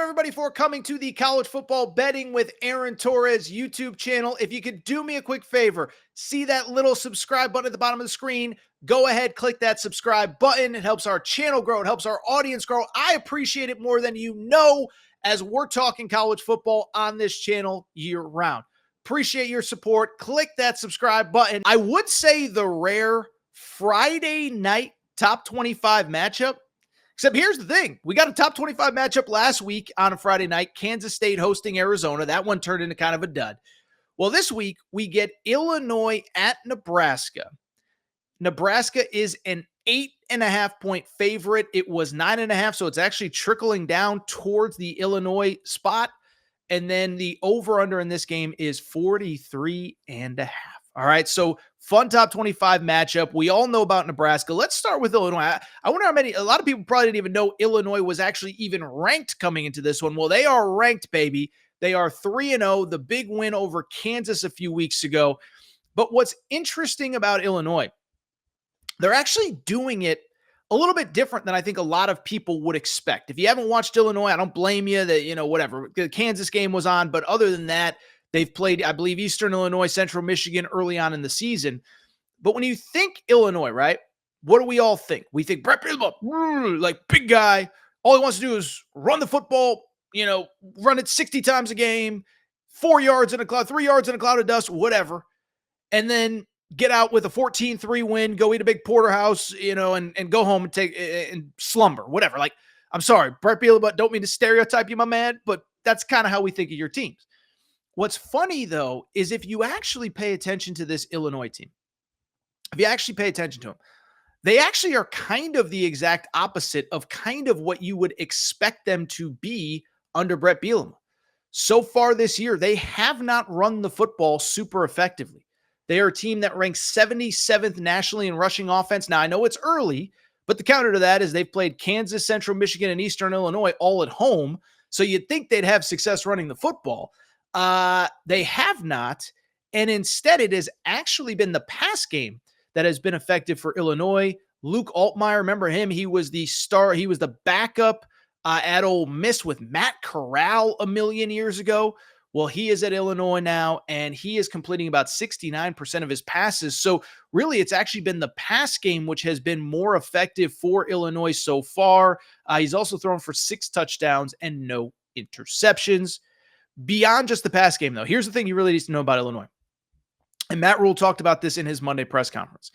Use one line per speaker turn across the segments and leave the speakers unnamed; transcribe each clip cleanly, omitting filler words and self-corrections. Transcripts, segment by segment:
everybody, for coming to the College Football Betting with Aaron Torres YouTube channel. If you could do me a quick favor, see that little subscribe button at the bottom of the screen. Go ahead, click that subscribe button. It helps our channel grow. It helps our audience grow. I appreciate it more than you know, as we're talking college football on this channel year round. Appreciate your support. Click that subscribe button. I would say the rare Friday night top 25 matchup. Except here's the thing. We got a top 25 matchup last week on a Friday night. Kansas State hosting Arizona. That one turned into kind of a dud. Well, this week we get Illinois at Nebraska. Nebraska is an 8.5-point favorite. It was 9.5, so it's actually trickling down towards the Illinois spot. And then the over-under in this game is 43.5. All right, so fun top 25 matchup. We all know about Nebraska. Let's start with Illinois. I wonder how many, a lot of people probably didn't even know Illinois was actually even ranked coming into this one. Well, they are ranked, baby. They are 3-0, the big win over Kansas a few weeks ago. But what's interesting about Illinois, they're actually doing it a little bit different than I think a lot of people would expect. If you haven't watched Illinois, I don't blame you that, whatever. The Kansas game was on, but other than that, they've played, I believe, Eastern Illinois, Central Michigan early on in the season. But when you think Illinois, right, what do we all think? We think Brett Bielema, like big guy. All he wants to do is run the football, run it 60 times a game, 4 yards in a cloud, 3 yards in a cloud of dust, whatever. And then get out with a 14-3 win, go eat a big porterhouse, and go home and take and slumber, whatever. Like, I'm sorry, Brett Bielema, don't mean to stereotype you, my man, but that's kind of how we think of your teams. What's funny, though, is if you actually pay attention to this Illinois team, if you actually pay attention to them, they actually are kind of the exact opposite of kind of what you would expect them to be under Brett Bielema. So far this year, they have not run the football super effectively. They are a team that ranks 77th nationally in rushing offense. Now, I know it's early, but the counter to that is they've played Kansas, Central Michigan, and Eastern Illinois all at home, so you'd think they'd have success running the football. They have not, and instead it has actually been the pass game that has been effective for Illinois. Luke Altmaier, remember him? He was the star. He was the backup at Ole Miss with Matt Corral a million years ago. Well, he is at Illinois now, and he is completing about 69% of his passes. So really, it's actually been the pass game which has been more effective for Illinois so far. He's also thrown for 6 touchdowns and no interceptions. Beyond just the pass game, though, here's the thing you really need to know about Illinois. And Matt Rule talked about this in his Monday press conference.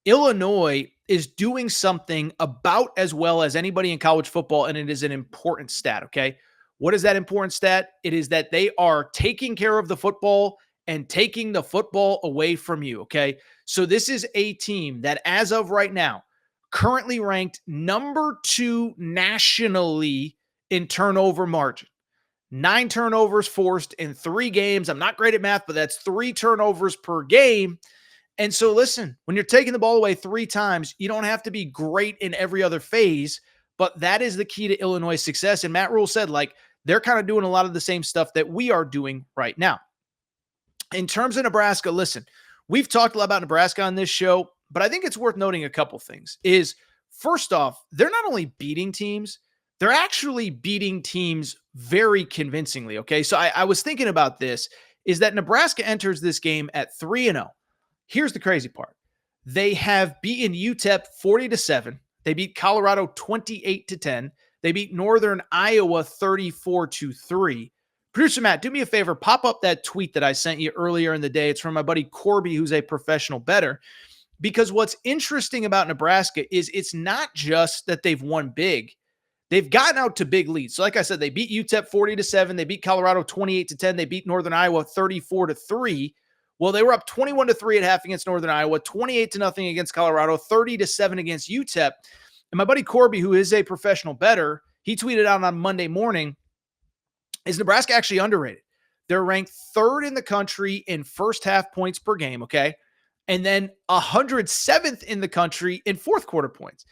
Illinois is doing something about as well as anybody in college football, and it is an important stat, okay? What is that important stat? It is that they are taking care of the football and taking the football away from you, okay? So this is a team that, as of right now, currently ranked number 2 nationally in turnover margin. 9 turnovers forced in 3 games. I'm not great at math, but that's 3 turnovers per game. And so listen, when you're taking the ball away 3 times, you don't have to be great in every other phase, but that is the key to Illinois' success. And Matt Rule said, they're kind of doing a lot of the same stuff that we are doing right now. In terms of Nebraska, listen, we've talked a lot about Nebraska on this show, but I think it's worth noting a couple things. First off, they're not only beating teams, they're actually beating teams very convincingly, okay? So I was thinking about this, is that Nebraska enters this game at 3-0. Here's the crazy part. They have beaten UTEP 40-7. They beat Colorado 28-10. They beat Northern Iowa 34-3. Producer Matt, do me a favor, pop up that tweet that I sent you earlier in the day. It's from my buddy Corby, who's a professional bettor. Because what's interesting about Nebraska is it's not just that they've won big. They've gotten out to big leads. So like I said, they beat UTEP 40-7. They beat Colorado 28-10. They beat Northern Iowa 34-3. Well, they were up 21-3 at half against Northern Iowa, 28-0 against Colorado, 30-7 against UTEP. And my buddy Corby, who is a professional bettor, he tweeted out on Monday morning, is Nebraska actually underrated? They're ranked 3rd in the country in first half points per game, okay? And then 107th in the country in fourth quarter points.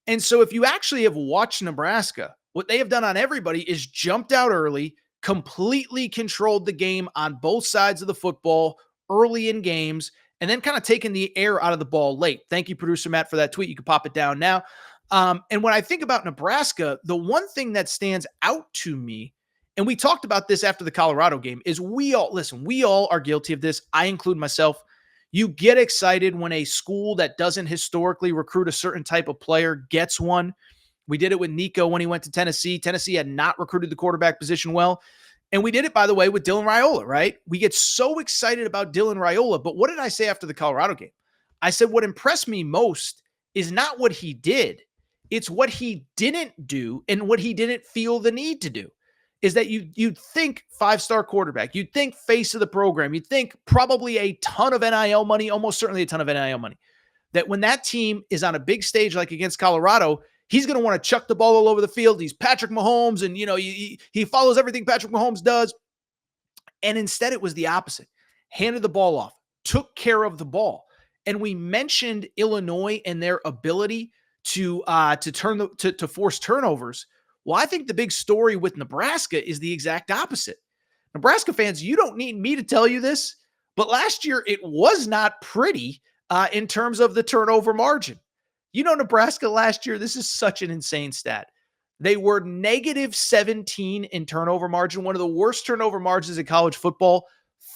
And so if you actually have watched Nebraska, what they have done on everybody is jumped out early, completely controlled the game on both sides of the football early in games, and then kind of taken the air out of the ball late. Thank you, Producer Matt, for that tweet. You can pop it down now. And when I think about Nebraska, the one thing that stands out to me And we talked about this after the Colorado game, is we all are guilty of this. I include myself. You get excited when a school that doesn't historically recruit a certain type of player gets one. We did it with Nico when he went to Tennessee. Tennessee had not recruited the quarterback position well. And we did it, by the way, with Dylan Raiola, right? We get so excited about Dylan Raiola. But what did I say after the Colorado game? I said what impressed me most is not what he did. It's what he didn't do and what he didn't feel the need to do. Is that you'd think five-star quarterback, you'd think face of the program, you'd think probably a ton of NIL money, almost certainly a ton of NIL money, that when that team is on a big stage like against Colorado, he's going to want to chuck the ball all over the field. He's Patrick Mahomes, and he follows everything Patrick Mahomes does. And instead, it was the opposite. Handed the ball off, took care of the ball. And we mentioned Illinois and their ability to force turnovers. Well, I think the big story with Nebraska is the exact opposite. Nebraska fans, you don't need me to tell you this, but last year it was not pretty in terms of the turnover margin. Nebraska last year, this is such an insane stat. They were negative 17 in turnover margin, one of the worst turnover margins in college football,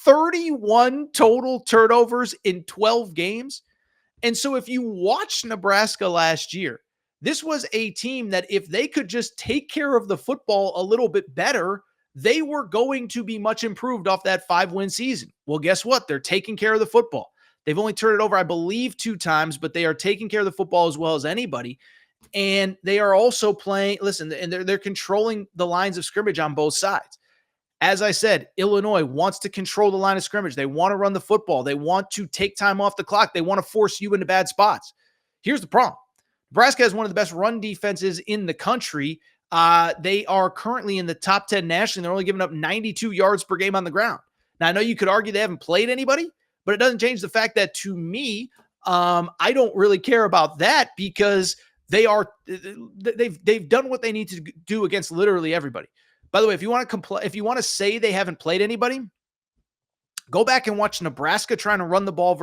31 total turnovers in 12 games. And so if you watch Nebraska last year, this was a team that if they could just take care of the football a little bit better, they were going to be much improved off that 5-win season. Well, guess what? They're taking care of the football. They've only turned it over, I believe, 2 times, but they are taking care of the football as well as anybody. And they are also playing, and they're controlling the lines of scrimmage on both sides. As I said, Illinois wants to control the line of scrimmage. They want to run the football. They want to take time off the clock. They want to force you into bad spots. Here's the problem. Nebraska has one of the best run defenses in the country. They are currently in the top 10 nationally. They're only giving up 92 yards per game on the ground. Now, I know you could argue they haven't played anybody, but it doesn't change the fact that, to me, I don't really care about that because they've done what they need to do against literally everybody. By the way, if you want to say they haven't played anybody, go back and watch Nebraska trying to run the ball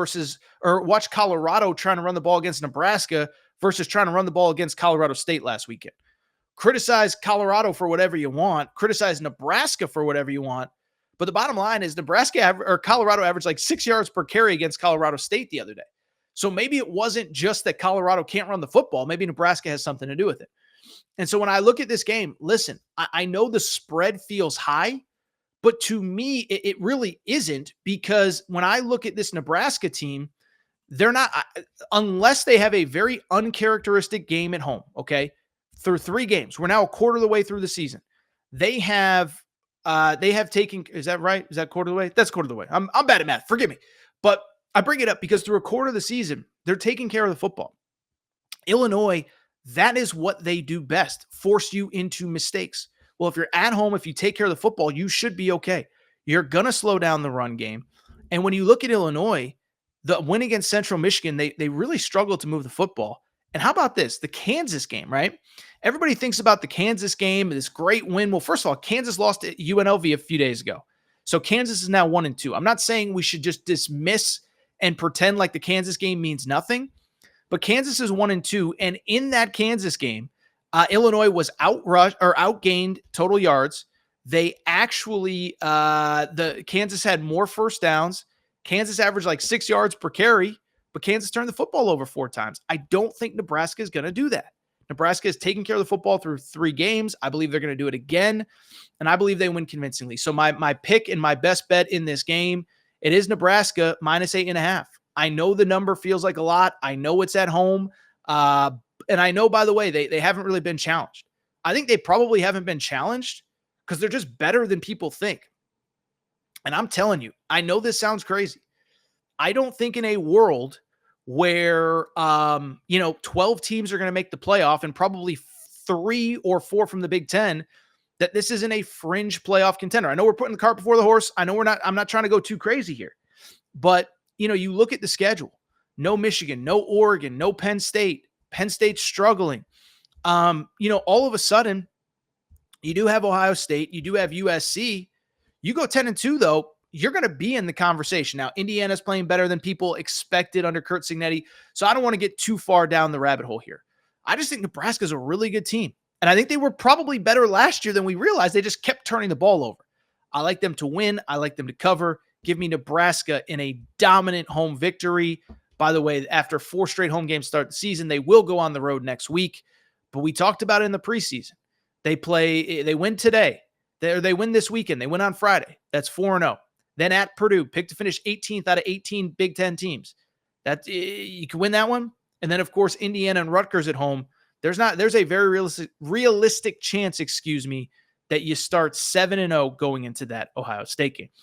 or watch Colorado trying to run the ball against Nebraska versus trying to run the ball against Colorado State last weekend. Criticize Colorado for whatever you want. Criticize Nebraska for whatever you want. But the bottom line is Colorado averaged like 6 yards per carry against Colorado State the other day. So maybe it wasn't just that Colorado can't run the football. Maybe Nebraska has something to do with it. And so when I look at this game, listen, I know the spread feels high, but to me, it really isn't, because when I look at this Nebraska team, they're not, unless they have a very uncharacteristic game at home, okay? Through 3 games, we're now a quarter of the way through the season. They have taken, is that right? Is that quarter of the way? That's quarter of the way. I'm bad at math. Forgive me. But I bring it up because through a quarter of the season, they're taking care of the football. Illinois, that is what they do best, force you into mistakes. Well, if you're at home, if you take care of the football, you should be okay. You're going to slow down the run game. And when you look at Illinois, the win against Central Michigan, they really struggled to move the football. And how about this? The Kansas game, right? Everybody thinks about the Kansas game, this great win. Well, first of all, Kansas lost at UNLV a few days ago. So Kansas is now 1-2. I'm not saying we should just dismiss and pretend like the Kansas game means nothing, but Kansas is 1-2. And in that Kansas game, Illinois was outgained total yards. They actually, the Kansas had more first downs. Kansas averaged like 6 yards per carry, but Kansas turned the football over 4 times. I don't think Nebraska is going to do that. Nebraska is taking care of the football through 3 games. I believe they're going to do it again, and I believe they win convincingly. So my pick and my best bet in this game, it is Nebraska -8.5. I know the number feels like a lot. I know it's at home. And I know, by the way, they haven't really been challenged. I think they probably haven't been challenged because they're just better than people think. And I'm telling you, I know this sounds crazy. I don't think in a world where, 12 teams are going to make the playoff and probably 3 or 4 from the Big Ten, that this isn't a fringe playoff contender. I know we're putting the cart before the horse. I know I'm not trying to go too crazy here, but you look at the schedule, no Michigan, no Oregon, no Penn State. Penn State's struggling. All of a sudden, you do have Ohio State, you do have USC. You go 10-2, though, you're going to be in the conversation. Now, Indiana's playing better than people expected under Curt Cignetti, so I don't want to get too far down the rabbit hole here. I just think Nebraska's a really good team. And I think they were probably better last year than we realized. They just kept turning the ball over. I like them to win. I like them to cover. Give me Nebraska in a dominant home victory. By the way, after 4 straight home games start the season, they will go on the road next week. But we talked about it in the preseason. They win today. They win this weekend. They win on Friday. That's 4-0. Then at Purdue, picked to finish 18th out of 18 Big Ten teams. You can win that one. And then, of course, Indiana and Rutgers at home. There's a very realistic chance, that you start 7-0 going into that Ohio State game.